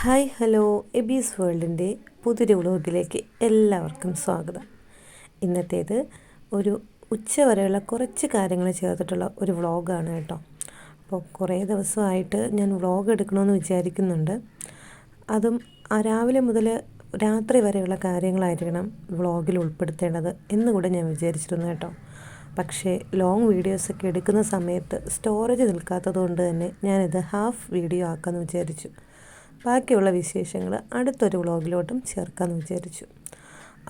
Hi hello എബീസ് വേൾഡിൻ്റെ പുതിയൊരു വ്ളോഗിലേക്ക് എല്ലാവർക്കും സ്വാഗതം. ഇന്നത്തേത് ഒരു ഉച്ചവരെയുള്ള കുറച്ച് കാര്യങ്ങൾ ചേർത്തിട്ടുള്ള ഒരു വ്ളോഗാണ് കേട്ടോ. അപ്പോൾ കുറേ ദിവസമായിട്ട് ഞാൻ വ്ളോഗ് എടുക്കണമെന്ന് വിചാരിക്കുന്നുണ്ട്. അതും രാവിലെ മുതൽ രാത്രി വരെയുള്ള കാര്യങ്ങളായിരിക്കണം വ്ളോഗിൽ ഉൾപ്പെടുത്തേണ്ടത് എന്നുകൂടെ ഞാൻ വിചാരിച്ചിരുന്നു കേട്ടോ. പക്ഷേ ലോങ് വീഡിയോസൊക്കെ എടുക്കുന്ന സമയത്ത് സ്റ്റോറേജ് നിൽക്കാത്തത് കൊണ്ട് തന്നെ ഞാനിത് ഹാഫ് വീഡിയോ ആക്കാമെന്ന് വിചാരിച്ചു. ബാക്കിയുള്ള വിശേഷങ്ങൾ അടുത്തൊരു വ്ളോഗിലോട്ടും ചേർക്കാമെന്ന് വിചാരിച്ചു.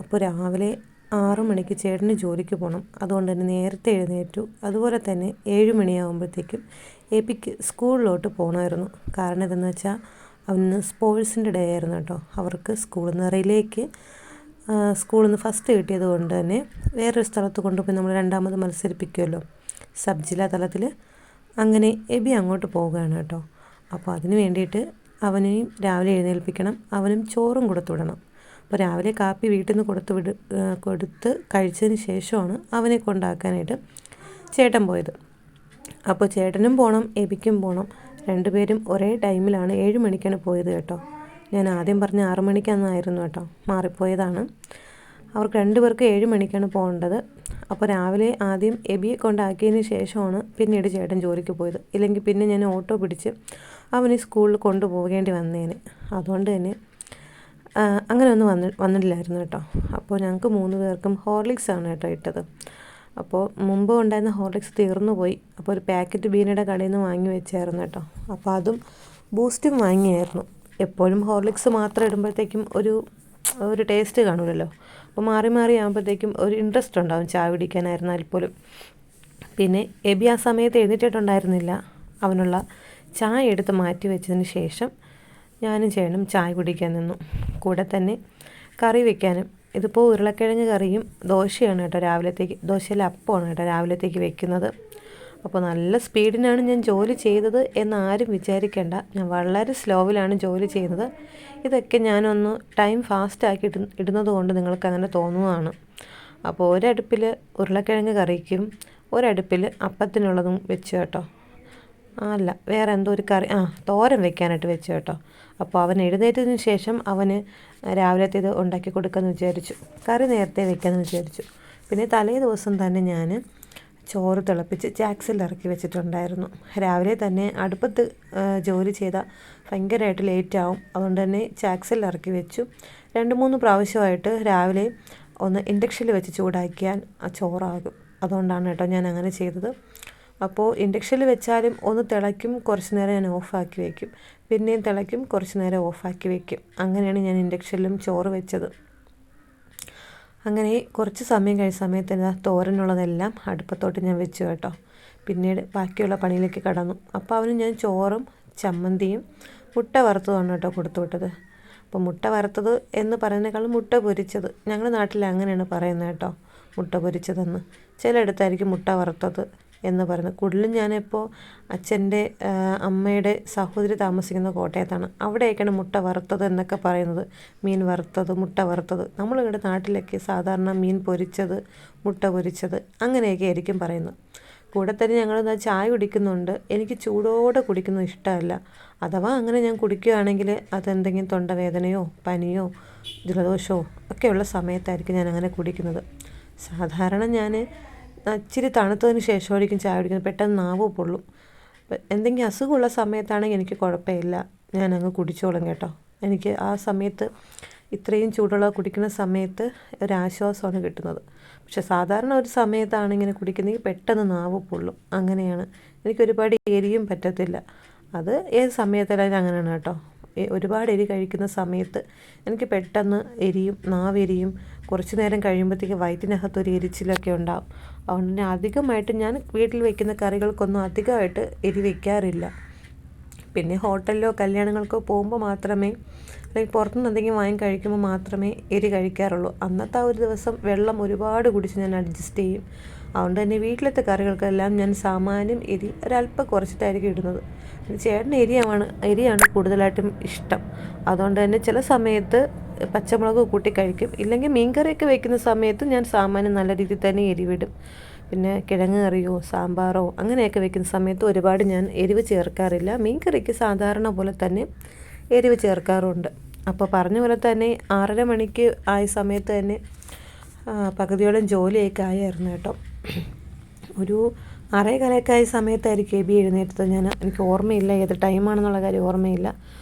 അപ്പോൾ രാവിലെ 6 മണിക്ക് ചേട്ടന് ജോലിക്ക് പോകണം. അതുകൊണ്ട് തന്നെ നേരത്തെ എഴുന്നേറ്റു. അതുപോലെ തന്നെ 7 മണിയാകുമ്പോഴത്തേക്കും എപിക്ക് സ്കൂളിലോട്ട് പോകണമായിരുന്നു. കാരണം എന്തെന്ന് വെച്ചാൽ അവന് സ്പോർട്സിൻ്റെ ഡേ ആയിരുന്നു കേട്ടോ. അവർക്ക് സ്കൂളിൽ നിന്ന് റിലേക്ക് സ്കൂളിൽ നിന്ന് ഫസ്റ്റ് കിട്ടിയത് കൊണ്ട് തന്നെ വേറൊരു സ്ഥലത്ത് കൊണ്ടുപോയി നമ്മൾ രണ്ടാമത് മത്സരിപ്പിക്കുമല്ലോ സബ് ജില്ലാ തലത്തിൽ. അങ്ങനെ എബി അങ്ങോട്ട് പോവുകയാണ് കേട്ടോ. അപ്പോൾ അതിന് വേണ്ടിയിട്ട് അവനെയും രാവിലെ എഴുന്നേൽപ്പിക്കണം, അവനും ചോറും കൊടുത്തു വിടണം. അപ്പോൾ രാവിലെ കാപ്പി വീട്ടിൽ നിന്ന് കൊടുത്ത് കഴിച്ചതിന് ശേഷമാണ് അവനെ കൊണ്ടാക്കാനായിട്ട് ചേട്ടൻ പോയത്. അപ്പോൾ ചേട്ടനും പോകണം, എബിക്കും പോകണം. രണ്ടുപേരും ഒരേ ടൈമിലാണ് 7 മണിക്കാണ് പോയത് കേട്ടോ. ഞാൻ ആദ്യം പറഞ്ഞ 6 മണിക്കാണെന്നായിരുന്നു കേട്ടോ, മാറിപ്പോയതാണ്. അവർക്ക് രണ്ടുപേർക്ക് 7 മണിക്കാണ് പോകേണ്ടത്. അപ്പോൾ രാവിലെ ആദ്യം എബിയെ കൊണ്ടാക്കിയതിന് ശേഷമാണ് പിന്നീട് ചേട്ടൻ ജോലിക്ക് പോയത്. ഇല്ലെങ്കിൽ പിന്നെ ഞാൻ ഓട്ടോ പിടിച്ച് അവന് സ്കൂളിൽ കൊണ്ടുപോകേണ്ടി വന്നേനെ. അതുകൊണ്ട് തന്നെ അങ്ങനെ ഒന്നും വന്നിട്ടില്ലായിരുന്നു കേട്ടോ. അപ്പോൾ ഞങ്ങൾക്ക് 3 പേർക്കും ഹോർലിക്സ് ആണ് കേട്ടോ ഇട്ടത്. അപ്പോൾ മുമ്പ് ഉണ്ടായിരുന്ന ഹോർലിക്സ് തീർന്നു പോയി. അപ്പോൾ ഒരു പാക്കറ്റ് ബീനയുടെ കടയിൽ നിന്ന് വാങ്ങി വെച്ചായിരുന്നു കേട്ടോ. അപ്പോൾ അതും ബൂസ്റ്റും വാങ്ങിയായിരുന്നു. എപ്പോഴും ഹോർലിക്സ് മാത്രം ഇടുമ്പോഴത്തേക്കും ഒരു ടേസ്റ്റ് കാണുമല്ലോ. അപ്പോൾ മാറി മാറി ആകുമ്പോഴത്തേക്കും ഒരു ഇൻട്രസ്റ്റ് ഉണ്ടാകും ചായ കുടിക്കാനായിരുന്നാൽ പോലും. പിന്നെ എബി ആ സമയത്ത് എഴുന്നേറ്റിട്ടുണ്ടായിരുന്നില്ല. അവനുള്ള ചായ എടുത്ത് മാറ്റി വെച്ചതിന് ശേഷം ഞാനും ചേട്ടനും ചായ കുടിക്കാൻ നിന്നു. കൂടെ തന്നെ കറി വെക്കാനും. ഇതിപ്പോൾ ഉരുളക്കിഴങ്ങ് കറിയും ദോശയാണ് കേട്ടോ രാവിലത്തേക്ക്. ദോശയിലെ അപ്പമാണ് കേട്ടോ രാവിലത്തേക്ക് വെക്കുന്നത്. അപ്പോൾ നല്ല സ്പീഡിനാണ് ഞാൻ ജോലി ചെയ്തത് എന്നാരും വിചാരിക്കേണ്ട. ഞാൻ വളരെ സ്ലോവിലാണ് ജോലി ചെയ്യുന്നത്. ഇതൊക്കെ ഞാനൊന്ന് ടൈം ഫാസ്റ്റാക്കി ഇടുന്നത് കൊണ്ട് നിങ്ങൾക്ക് അങ്ങനെ തോന്നുന്നതാണ്. അപ്പോൾ ഒരടുപ്പിൽ ഉരുളക്കിഴങ്ങ് കറിക്കും ഒരടുപ്പിൽ അപ്പത്തിനുള്ളതും വെച്ച് കേട്ടോ. അല്ല, വേറെ എന്തോ ഒരു കറി തോരൻ വെക്കാനായിട്ട് വെച്ചു കേട്ടോ. അപ്പോൾ അവൻ എഴുന്നേറ്റതിന് ശേഷം അവന് രാവിലത്തേത് ഉണ്ടാക്കി കൊടുക്കാമെന്ന് വിചാരിച്ചു. കറി നേരത്തെ വെക്കാമെന്ന് വിചാരിച്ചു. പിന്നെ തലേ ദിവസം തന്നെ ഞാൻ ചോറ് തിളപ്പിച്ച് ജാക്സിൽ ഇറക്കി വെച്ചിട്ടുണ്ടായിരുന്നു. രാവിലെ തന്നെ അടുപ്പത്ത് ജോലി ചെയ്താൽ ഭയങ്കരമായിട്ട് ലേറ്റാവും. അതുകൊണ്ട് തന്നെ ജാക്സിൽ ഇറക്കി വെച്ചു. 2-3 പ്രാവശ്യമായിട്ട് രാവിലെ ഒന്ന് ഇൻഡക്ഷനിൽ വെച്ച് ചൂടാക്കിയാൽ ചോറാകും. അതുകൊണ്ടാണ് കേട്ടോ ഞാൻ അങ്ങനെ ചെയ്തത്. അപ്പോൾ ഇൻഡക്ഷനിൽ വെച്ചാലും ഒന്ന് തിളയ്ക്കും, കുറച്ച് നേരം ഞാൻ ഓഫാക്കി വയ്ക്കും, പിന്നെയും തിളയ്ക്കും, കുറച്ച് നേരം ഓഫാക്കി വയ്ക്കും. അങ്ങനെയാണ് ഞാൻ ഇൻഡക്ഷനിലും ചോറ് വെച്ചത്. അങ്ങനെ കുറച്ച് സമയം കഴിഞ്ഞ സമയത്ത് തോരനുള്ളതെല്ലാം അടുപ്പത്തോട്ട് ഞാൻ വെച്ചു കേട്ടോ. പിന്നീട് ബാക്കിയുള്ള പണിയിലേക്ക് കടന്നു. അപ്പോൾ അവന് ഞാൻ ചോറും ചമ്മന്തിയും മുട്ട വറുത്തതാണ് കേട്ടോ കൊടുത്തു വിട്ടത്. അപ്പോൾ മുട്ട വറുത്തത് എന്ന് പറയുന്നതിനേക്കാളും മുട്ട പൊരിച്ചത്. ഞങ്ങളുടെ നാട്ടിൽ അങ്ങനെയാണ് പറയുന്നത് കേട്ടോ, മുട്ട പൊരിച്ചതെന്ന്. ചിലയിടത്തായിരിക്കും മുട്ട വറുത്തത് എന്ന് പറയുന്നത്. കൂടുതലും ഞാനിപ്പോൾ അച്ഛൻ്റെ അമ്മയുടെ സഹോദരി താമസിക്കുന്ന കോട്ടയത്താണ്. അവിടെയൊക്കെയാണ് മുട്ട വറുത്തത് എന്നൊക്കെ പറയുന്നത്. മീൻ വറുത്തത്, മുട്ട വറുത്തത്. നമ്മളിവിടെ നാട്ടിലൊക്കെ സാധാരണ മീൻ പൊരിച്ചത്, മുട്ട പൊരിച്ചത് അങ്ങനെയൊക്കെ ആയിരിക്കും പറയുന്നത്. കൂടെ തന്നെ ഞങ്ങൾ ചായ കുടിക്കുന്നുണ്ട്. എനിക്ക് ചൂടോടെ കുടിക്കുന്നത് ഇഷ്ടമല്ല. അഥവാ അങ്ങനെ ഞാൻ കുടിക്കുകയാണെങ്കിൽ അതെന്തെങ്കിലും തൊണ്ടവേദനയോ പനിയോ ജലദോഷമോ ഒക്കെയുള്ള സമയത്തായിരിക്കും ഞാൻ അങ്ങനെ കുടിക്കുന്നത്. സാധാരണ ഞാൻ ഇച്ചിരി തണുത്തതിന് ശേഷമായിരിക്കും ചായ കുടിക്കുന്നത്. പെട്ടെന്ന് നാവ് പൊള്ളും. എന്തെങ്കിലും അസുഖമുള്ള സമയത്താണെങ്കിൽ എനിക്ക് കുഴപ്പമില്ല, ഞാനങ്ങ് കുടിച്ചോളും കേട്ടോ. എനിക്ക് ആ സമയത്ത് ഇത്രയും ചൂടുള്ള കുടിക്കുന്ന സമയത്ത് ഒരാശ്വാസമാണ് കിട്ടുന്നത്. പക്ഷെ സാധാരണ ഒരു സമയത്താണ് ഇങ്ങനെ കുടിക്കുന്നതെങ്കിൽ പെട്ടെന്ന് നാവ് പൊള്ളും. അങ്ങനെയാണ്. എനിക്കൊരുപാട് എരിയും പറ്റത്തില്ല. അത് ഏത് സമയത്തായാലും അങ്ങനെയാണ് കേട്ടോ. ഒരുപാട് എരി കഴിക്കുന്ന സമയത്ത് എനിക്ക് പെട്ടെന്ന് എരിയും, നാവെരിയും. കുറച്ച് നേരം കഴിയുമ്പോഴത്തേക്ക് വയറ്റിനകത്തൊരു എരിച്ചിലൊക്കെ ഉണ്ടാകും. അതുകൊണ്ട് തന്നെ അധികമായിട്ട് ഞാൻ വീട്ടിൽ വയ്ക്കുന്ന കറികൾക്കൊന്നും അധികമായിട്ട് എരി വയ്ക്കാറില്ല. പിന്നെ ഹോട്ടലിലോ കല്യാണങ്ങൾക്കോ പോകുമ്പോൾ മാത്രമേ, അല്ലെങ്കിൽ പുറത്തുനിന്ന് എന്തെങ്കിലും വാങ്ങി കഴിക്കുമ്പോൾ മാത്രമേ എരി കഴിക്കാറുള്ളൂ. അന്നത്തെ ആ ഒരു ദിവസം വെള്ളം ഒരുപാട് കുടിച്ച് ഞാൻ അഡ്ജസ്റ്റ് ചെയ്യും. അതുകൊണ്ട് തന്നെ വീട്ടിലത്തെ കറികൾക്കെല്ലാം ഞാൻ സാമാന്യം എരി ഒരല്പം കുറച്ചിട്ടായിരിക്കും ഇടുന്നത്. ചേട്ടന് എരിയാണ് കൂടുതലായിട്ടും ഇഷ്ടം. അതുകൊണ്ട് തന്നെ ചില സമയത്ത് പച്ചമുളക് കൂട്ടി കഴിക്കും. ഇല്ലെങ്കിൽ മീൻകറിയൊക്കെ വയ്ക്കുന്ന സമയത്ത് ഞാൻ സാമാന്യം നല്ല രീതിയിൽ തന്നെ എരിവിടും. പിന്നെ കിഴങ്ങ് കറിയോ സാമ്പാറോ അങ്ങനെയൊക്കെ വയ്ക്കുന്ന സമയത്ത് ഒരുപാട് ഞാൻ എരിവ് ചേർക്കാറില്ല. മീൻ കറിക്ക് സാധാരണ പോലെ തന്നെ എരിവ് ചേർക്കാറുണ്ട്. അപ്പോൾ പറഞ്ഞ പോലെ തന്നെ 6:30 മണിക്ക് ആയ സമയത്ത് തന്നെ പകുതിയോളം ജോലിയൊക്കെ ആയായിരുന്നു കേട്ടോ. ഒരു 6:15 ആയ സമയത്തായിരിക്കും എബി എഴുന്നേറ്റത്. എനിക്ക് ഓർമ്മയില്ല ഏത് ടൈമാണെന്നുള്ള കാര്യം ഓർമ്മയില്ല.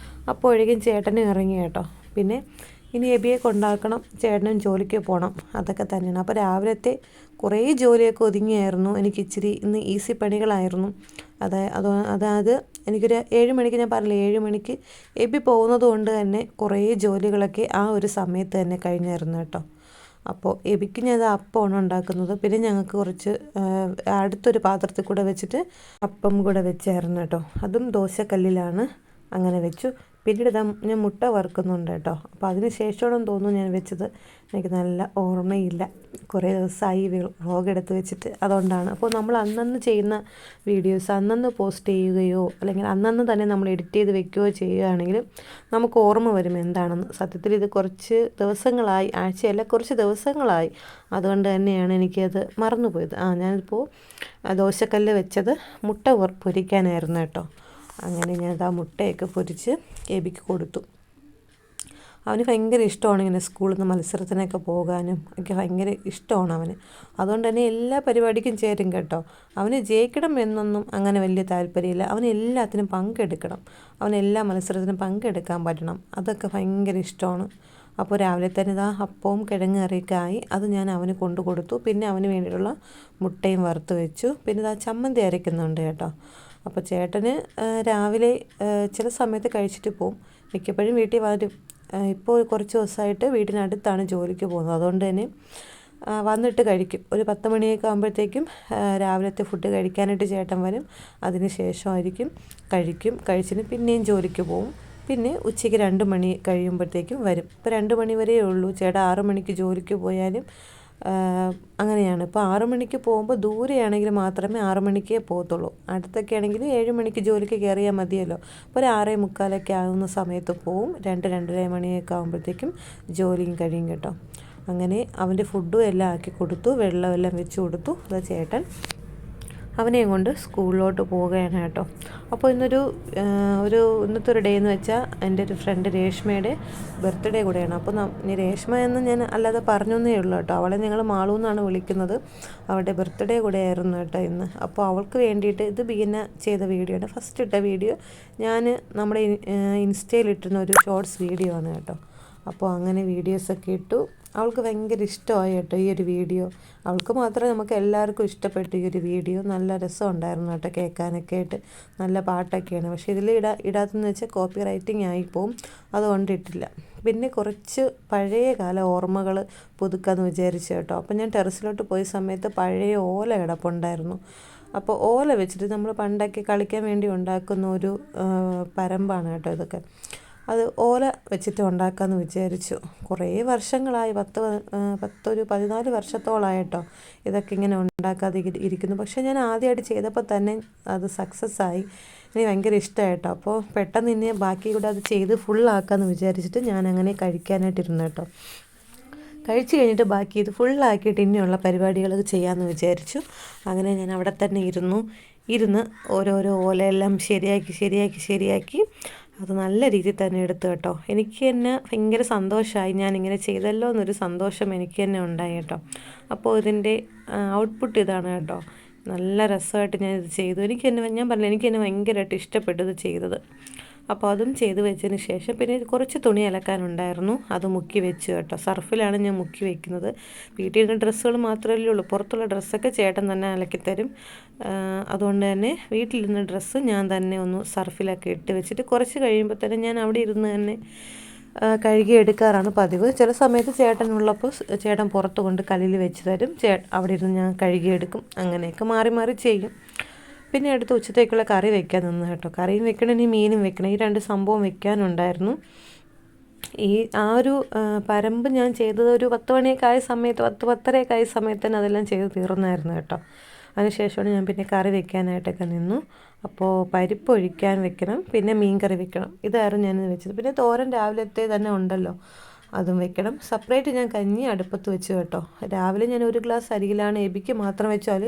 അപ്പോഴേക്കും ചേട്ടനും ഇറങ്ങി കേട്ടോ. പിന്നെ ഇനി എബിയെ കൊണ്ടാക്കണം, ചേട്ടനും ജോലിക്ക് പോകണം, അതൊക്കെ തന്നെയാണ്. അപ്പോൾ രാവിലത്തെ കുറേ ജോലിയൊക്കെ ഒതുങ്ങിയായിരുന്നു. എനിക്ക് ഇച്ചിരി ഇന്ന് ഈസി പണികളായിരുന്നു. അതായത് എനിക്കൊരു 7 മണിക്ക്, ഞാൻ പറഞ്ഞില്ല 7 മണിക്ക് എബി പോകുന്നത് കൊണ്ട് തന്നെ കുറേ ജോലികളൊക്കെ ആ ഒരു സമയത്ത് തന്നെ കഴിഞ്ഞായിരുന്നു കേട്ടോ. അപ്പോൾ എബിക്ക് ഞാൻ അപ്പമാണ് ഉണ്ടാക്കുന്നത്. പിന്നെ ഞങ്ങൾക്ക് കുറച്ച് അടുത്തൊരു പാത്രത്തിൽ കൂടെ വെച്ചിട്ട് അപ്പം കൂടെ വെച്ചായിരുന്നു കേട്ടോ. അതും ദോശക്കല്ലിലാണ് അങ്ങനെ വെച്ചു. പിന്നീട് ഞാൻ മുട്ട വറുക്കുന്നുണ്ട് കേട്ടോ. അപ്പോൾ അതിന് ശേഷമാണെന്ന് തോന്നുന്നു ഞാൻ വെച്ചത്, എനിക്ക് നല്ല ഓർമ്മയില്ല. കുറേ ദിവസമായി വ്ളോഗ് എടുത്ത് വെച്ചിട്ട്, അതുകൊണ്ടാണ്. അപ്പോൾ നമ്മൾ അന്നന്ന് ചെയ്യുന്ന വീഡിയോസ് അന്നന്ന് പോസ്റ്റ് ചെയ്യുകയോ അല്ലെങ്കിൽ അന്നന്ന് തന്നെ നമ്മൾ എഡിറ്റ് ചെയ്ത് വെക്കുകയോ ചെയ്യുകയാണെങ്കിൽ നമുക്ക് ഓർമ്മ വരും എന്താണെന്ന്. സത്യത്തിൽ ഇത് കുറച്ച് ദിവസങ്ങളായി, ആഴ്ചയല്ല കുറച്ച് ദിവസങ്ങളായി, അതുകൊണ്ട് തന്നെയാണ് എനിക്കത് മറന്നുപോയത്. ഞാനിപ്പോൾ ദോശക്കല്ല് വെച്ചത് മുട്ട പൊരിക്കാനായിരുന്നു കേട്ടോ. അങ്ങനെ ഞാൻ ആ മുട്ടയൊക്കെ പൊരിച്ച് എബിക്ക് കൊടുത്തു. അവന് ഭയങ്കര ഇഷ്ടമാണ് ഇങ്ങനെ സ്കൂളിൽ നിന്ന് മത്സരത്തിനൊക്കെ പോകാനും ഒക്കെ ഭയങ്കര ഇഷ്ടമാണ് അവന്. അതുകൊണ്ട് തന്നെ എല്ലാ പരിപാടിക്കും ചേരും കേട്ടോ. അവന് ജയിക്കണം എന്നൊന്നും അങ്ങനെ വലിയ താല്പര്യമില്ല. അവന് എല്ലാത്തിനും പങ്കെടുക്കണം, അവനെല്ലാ മത്സരത്തിനും പങ്കെടുക്കാൻ പറ്റണം, അതൊക്കെ ഭയങ്കര ഇഷ്ടമാണ്. അപ്പോൾ രാവിലെ തന്നെ അപ്പവും കിഴങ്ങ് കറിയൊക്കെ ആയി, അത് ഞാൻ അവന് കൊണ്ടു കൊടുത്തു. പിന്നെ അവന് വേണ്ടിയിട്ടുള്ള മുട്ടയും വറുത്ത് വെച്ചു. പിന്നെ ചമ്മന്തി അരയ്ക്കുന്നുണ്ട് കേട്ടോ. അപ്പോൾ ചേട്ടന് രാവിലെ ചില സമയത്ത് കഴിച്ചിട്ട് പോവും, മിക്കപ്പോഴും വീട്ടിൽ വരും. ഇപ്പോൾ കുറച്ച് ദിവസമായിട്ട് വീട്ടിനടുത്താണ് ജോലിക്ക് പോകുന്നത്, അതുകൊണ്ട് തന്നെ വന്നിട്ട് കഴിക്കും. ഒരു 10 മണിയൊക്കെ ആകുമ്പോഴത്തേക്കും രാവിലത്തെ ഫുഡ് കഴിക്കാനായിട്ട് ചേട്ടൻ വരും. അതിന് ശേഷമായിരിക്കും കഴിച്ചിട്ട് പിന്നെയും ജോലിക്ക് പോവും. പിന്നെ ഉച്ചയ്ക്ക് 2 മണി കഴിയുമ്പോഴത്തേക്കും വരും. ഇപ്പോൾ 2 മണി വരെയേ ഉള്ളൂ. ചേട്ടൻ 6 മണിക്ക് ജോലിക്ക് പോയാലും അങ്ങനെയാണ്. ഇപ്പോൾ 6 മണിക്ക് പോകുമ്പോൾ ദൂരെയാണെങ്കിൽ മാത്രമേ 6 മണിക്കേ പോകത്തുള്ളൂ. അടുത്തൊക്കെ ആണെങ്കിൽ 7 മണിക്ക് ജോലിക്ക് കയറിയാൽ മതിയല്ലോ. അപ്പോൾ ഒരു 6:45 ആകുന്ന സമയത്ത് പോവും. 2-2:30 മണിയൊക്കെ ആകുമ്പോഴത്തേക്കും ജോലിയും കഴിയും കേട്ടോ. അങ്ങനെ അവൻ്റെ ഫുഡും എല്ലാം ആക്കി കൊടുത്തു, വെള്ളമെല്ലാം വെച്ച് കൊടുത്തു. അത് ചേട്ടൻ അവനെയും കൊണ്ട് സ്കൂളിലോട്ട് പോവുകയാണ് കേട്ടോ. അപ്പോൾ ഇന്നത്തെ ഒരു ഡേ എന്ന് വെച്ചാൽ എൻ്റെ ഒരു ഫ്രണ്ട് രേഷ്മയുടെ ബർത്ത്ഡേ കൂടെയാണ്. അപ്പോൾ രേഷ്മ എന്ന് ഞാൻ അല്ലാതെ പറഞ്ഞേ ഉള്ളൂ കേട്ടോ. അവളെ ഞങ്ങൾ മാളു എന്നാണ് വിളിക്കുന്നത്. അവളുടെ ബർത്ത്ഡേ കൂടെ ആയിരുന്നു കേട്ടോ ഇന്ന്. അപ്പോൾ അവൾക്ക് വേണ്ടിയിട്ട് ഇത് ചെയ്ത വീഡിയോ ആണ്, ഫസ്റ്റ് ഇട്ട വീഡിയോ. ഞാൻ നമ്മുടെ ഇൻസ്റ്റയിലിട്ടുന്ന ഒരു ഷോർട്സ് വീഡിയോ ആണ് കേട്ടോ. അപ്പോൾ അങ്ങനെ വീഡിയോസൊക്കെ ഇട്ടു. അവൾക്ക് ഭയങ്കര ഇഷ്ടമായി കേട്ടോ ഈ ഒരു വീഡിയോ. അവൾക്ക് മാത്രമേ, നമുക്ക് എല്ലാവർക്കും ഇഷ്ടപ്പെട്ടു ഈ ഒരു വീഡിയോ. നല്ല രസമുണ്ടായിരുന്നു കേട്ടോ കേൾക്കാനൊക്കെ ആയിട്ട്. നല്ല പാട്ടൊക്കെയാണ്. പക്ഷേ ഇതിൽ ഇടാത്തെന്ന് വെച്ചാൽ കോപ്പി റൈറ്റിംഗ് ആയിപ്പോവും, അതുകൊണ്ട് ഇട്ടില്ല. പിന്നെ കുറച്ച് പഴയ കാല ഓർമ്മകൾ പുതുക്കാമെന്ന് വിചാരിച്ചു കേട്ടോ. അപ്പോൾ ഞാൻ ടെറസിലോട്ട് പോയ സമയത്ത് പഴയ ഓല കിടപ്പുണ്ടായിരുന്നു. അപ്പോൾ ഓല വെച്ചിട്ട് നമ്മൾ പണ്ടൊക്കെ കളിക്കാൻ വേണ്ടി ഉണ്ടാക്കുന്ന ഒരു പരമ്പാണ് കേട്ടോ ഇതൊക്കെ. അത് ഓല വെച്ചിട്ട് ഉണ്ടാക്കാമെന്ന് വിചാരിച്ചു. കുറേ വർഷങ്ങളായി, 14 വർഷത്തോളമായിട്ടോ ഇതൊക്കെ ഇങ്ങനെ ഉണ്ടാക്കാതെ ഇരിക്കുന്നു. പക്ഷേ ഞാൻ ആദ്യമായിട്ട് ചെയ്തപ്പോൾ തന്നെ അത് സക്സസ് ആയി. എനിക്ക് ഭയങ്കര ഇഷ്ടമായിട്ടോ. അപ്പോൾ പെട്ടെന്ന് ഇനി ബാക്കി കൂടെ അത് ചെയ്ത് ഫുള്ളാക്കാമെന്ന് വിചാരിച്ചിട്ട് ഞാൻ അങ്ങനെ കഴിക്കാനായിട്ടിരുന്നു കേട്ടോ. കഴിച്ച് കഴിഞ്ഞിട്ട് ബാക്കി ഇത് ഫുള്ളാക്കിയിട്ട് ഇനിയുള്ള പരിപാടികളൊക്കെ ചെയ്യാമെന്ന് വിചാരിച്ചു. അങ്ങനെ ഞാൻ അവിടെ തന്നെ ഇരുന്ന് ഓരോരോ ഓലയെല്ലാം ശരിയാക്കി അത് നല്ല രീതിയിൽ തന്നെ എടുത്തു കേട്ടോ. എനിക്ക് തന്നെ ഭയങ്കര സന്തോഷമായി, ഞാനിങ്ങനെ ചെയ്തല്ലോ എന്നൊരു സന്തോഷം എനിക്ക് തന്നെ ഉണ്ടായി കേട്ടോ. അപ്പോൾ ഇതിൻ്റെ ഔട്ട്പുട്ട് ഇതാണ് കേട്ടോ. നല്ല രസമായിട്ട് ഞാനിത് ചെയ്തു. ഞാൻ പറഞ്ഞില്ല, എനിക്ക് തന്നെ ഭയങ്കരമായിട്ട് ഇഷ്ടപ്പെട്ടത് ചെയ്തത്. അപ്പോൾ അതും ചെയ്ത് വെച്ചതിന് ശേഷം പിന്നെ കുറച്ച് തുണി അലക്കാനുണ്ടായിരുന്നു, അത് മുക്കി വെച്ചു കേട്ടോ. സർഫിലാണ് ഞാൻ മുക്കി വെക്കുന്നത്. വീട്ടിൽ നിന്ന് ഡ്രസ്സുകൾ മാത്രമല്ലേ ഉള്ളൂ, പുറത്തുള്ള ഡ്രസ്സൊക്കെ ചേട്ടൻ തന്നെ അലക്കിത്തരും. അതുകൊണ്ട് തന്നെ വീട്ടിലിരുന്ന ഡ്രസ്സ് ഞാൻ തന്നെ ഒന്ന് സർഫിലൊക്കെ ഇട്ട് വെച്ചിട്ട് കുറച്ച് കഴിയുമ്പോൾ തന്നെ ഞാൻ അവിടെ ഇരുന്ന് തന്നെ കഴുകി എടുക്കാറാണ് പതിവ്. ചില സമയത്ത് ചേട്ടനുള്ളപ്പോൾ ചേട്ടൻ പുറത്ത് കൊണ്ട് കല്ലിൽ വെച്ച് തരും, അവിടെ ഇരുന്ന് ഞാൻ കഴുകിയെടുക്കും. അങ്ങനെയൊക്കെ മാറി ചെയ്യും. പിന്നെ അടുത്ത് ഉച്ചത്തേക്കുള്ള കറി വെക്കാൻ നിന്ന് കേട്ടോ. കറിയും വെക്കണം, ഇനി മീനും വെക്കണം. ഈ 2 സംഭവം വെക്കാനുണ്ടായിരുന്നു. ആ ഒരു പരമ്പ് ഞാൻ ചെയ്തത് ഒരു 10 മണിയൊക്കെ ആയ സമയത്ത്, 10-10:30 ആയ സമയത്ത് തന്നെ അതെല്ലാം ചെയ്ത് തീർന്നായിരുന്നു കേട്ടോ. അതിനുശേഷമാണ് ഞാൻ പിന്നെ കറി വെക്കാനായിട്ടൊക്കെ നിന്നു. അപ്പോൾ പരിപ്പ് ഒഴിക്കാൻ വെക്കണം, പിന്നെ മീൻ കറി വെക്കണം. ഇതായിരുന്നു ഞാനിത് വെച്ചത്. പിന്നെ തോരൻ രാവിലത്തെ തന്നെ ഉണ്ടല്ലോ, അതും വെക്കണം. സെപ്പറേറ്റ് ഞാൻ കഞ്ഞി അടുപ്പത്ത് വെച്ചു കേട്ടോ. രാവിലെ ഞാൻ ഒരു ഗ്ലാസ് അരിയിലാണ് എബിക്ക് മാത്രം വെച്ചാൽ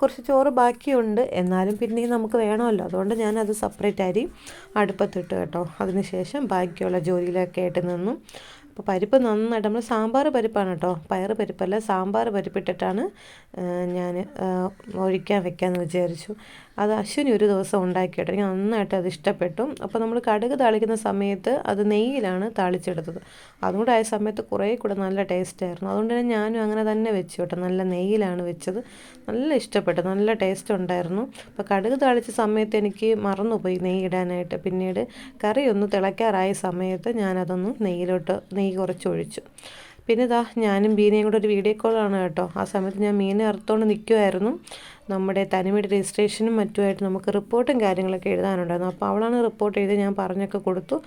കുറച്ച് ചോറ് ബാക്കിയുണ്ട്, എന്നാലും പിന്നെയും നമുക്ക് വേണമല്ലോ, അതുകൊണ്ട് ഞാനത് സെപ്പറേറ്റ് അരി അടുപ്പത്തിട്ട് കേട്ടോ. അതിനുശേഷം ബാക്കിയുള്ള ജോലിയിലൊക്കെ ആയിട്ട് നിന്നു. അപ്പോൾ പരിപ്പ് നന്നായിട്ട്, നമ്മൾ സാമ്പാർ പരിപ്പാണ് കേട്ടോ, പയറ് പരിപ്പല്ല, സാമ്പാർ പരിപ്പിട്ടിട്ടാണ് ഞാൻ ഒഴിക്കാൻ വെക്കാമെന്ന് വിചാരിച്ചു. അത് അശ്വിനി ഒരു ദിവസം ഉണ്ടാക്കി കേട്ടോ, എനിക്ക് നന്നായിട്ട് അത് ഇഷ്ടപ്പെട്ടു. അപ്പോൾ നമ്മൾ കടുക് താളിക്കുന്ന സമയത്ത് അത് നെയ്യിലാണ് താളിച്ചെടുത്തത്, അതും കൂടെ ആയ സമയത്ത് കുറേ കൂടെ നല്ല ടേസ്റ്റായിരുന്നു. അതുകൊണ്ട് തന്നെ ഞാനും അങ്ങനെ തന്നെ വെച്ചു കേട്ടോ, നല്ല നെയ്യിലാണ് വെച്ചത്. നല്ല ഇഷ്ടപ്പെട്ടു, നല്ല ടേസ്റ്റ് ഉണ്ടായിരുന്നു. അപ്പോൾ കടുക് താളിച്ച സമയത്ത് എനിക്ക് മറന്നുപോയി നെയ്യ് ഇടാനായിട്ട്. പിന്നീട് കറി ഒന്ന് തിളയ്ക്കാറായ സമയത്ത് ഞാനതൊന്ന് നെയ്യ് കുറച്ചൊഴിച്ചു. പിന്നെ ഇതാ ഞാനും ബീനയും കൂടെ ഒരു വീഡിയോ കോളാണ് കേട്ടോ. ആ സമയത്ത് ഞാൻ മീനെ അറുത്തോണ്ട് നിൽക്കുമായിരുന്നു. നമ്മുടെ തനിമയുടെ രജിസ്ട്രേഷനും മറ്റുമായിട്ട് നമുക്ക് റിപ്പോർട്ടും കാര്യങ്ങളൊക്കെ എഴുതാനുണ്ടായിരുന്നു. അപ്പോൾ അവളാണ് റിപ്പോർട്ട് എഴുതി, ഞാൻ പറഞ്ഞൊക്കെ കൊടുത്തു.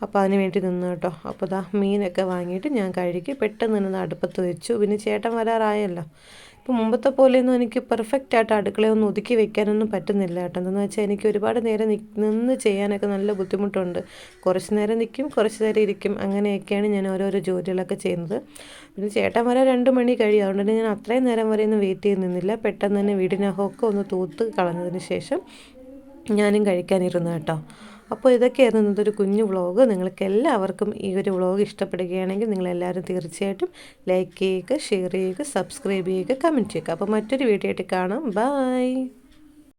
അപ്പോൾ അതിന് വേണ്ടി നിന്നു കേട്ടോ. അപ്പോൾ ഇതാ മീനൊക്കെ വാങ്ങിയിട്ട് ഞാൻ കഴുകി പെട്ടെന്ന് തന്നെ അടുപ്പത്ത് വെച്ചു. പിന്നെ ചേട്ടൻ വരാറായല്ലോ. ഇപ്പോൾ മുമ്പത്തെ പോലെയൊന്നും എനിക്ക് പെർഫെക്റ്റായിട്ട് അടുക്കളയൊന്നും ഒതുക്കി വെക്കാനൊന്നും പറ്റുന്നില്ല കേട്ടോ. എന്താണെന്ന് വെച്ചാൽ എനിക്ക് ഒരുപാട് നേരം നിന്ന് ചെയ്യാനൊക്കെ നല്ല ബുദ്ധിമുട്ടുണ്ട്. കുറച്ച് നേരം നിൽക്കും, കുറച്ച് നേരം ഇരിക്കും, അങ്ങനെയൊക്കെയാണ് ഞാൻ ഓരോരോ ജോലികളൊക്കെ ചെയ്യുന്നത്. പിന്നെ ചേട്ടൻ വരാൻ 2 മണി കഴിയും, അതുകൊണ്ട് തന്നെ ഞാൻ അത്രയും നേരം വരെയൊന്നും വെയിറ്റ് ചെയ്ത് നിന്നില്ല. പെട്ടെന്ന് തന്നെ വീടിനകമൊക്കെ ഒന്ന് തൂത്ത് കളഞ്ഞതിന് ശേഷം ഞാനും കഴിക്കാനിരുന്നു കേട്ടോ. അപ്പോൾ ഇതൊക്കെയായിരുന്നു ഇന്നതൊരു കുഞ്ഞു വ്ളോഗ്. നിങ്ങൾക്ക് എല്ലാവർക്കും ഈ ഒരു വ്ളോഗ് ഇഷ്ടപ്പെടുകയാണെങ്കിൽ നിങ്ങളെല്ലാവരും തീർച്ചയായിട്ടും ലൈക്ക് ചെയ്യുക, ഷെയർ ചെയ്യുക, സബ്സ്ക്രൈബ് ചെയ്യുക, കമൻറ്റ് ചെയ്യുക. അപ്പോൾ മറ്റൊരു വീഡിയോ ആയിട്ട് കാണാം. ബൈ.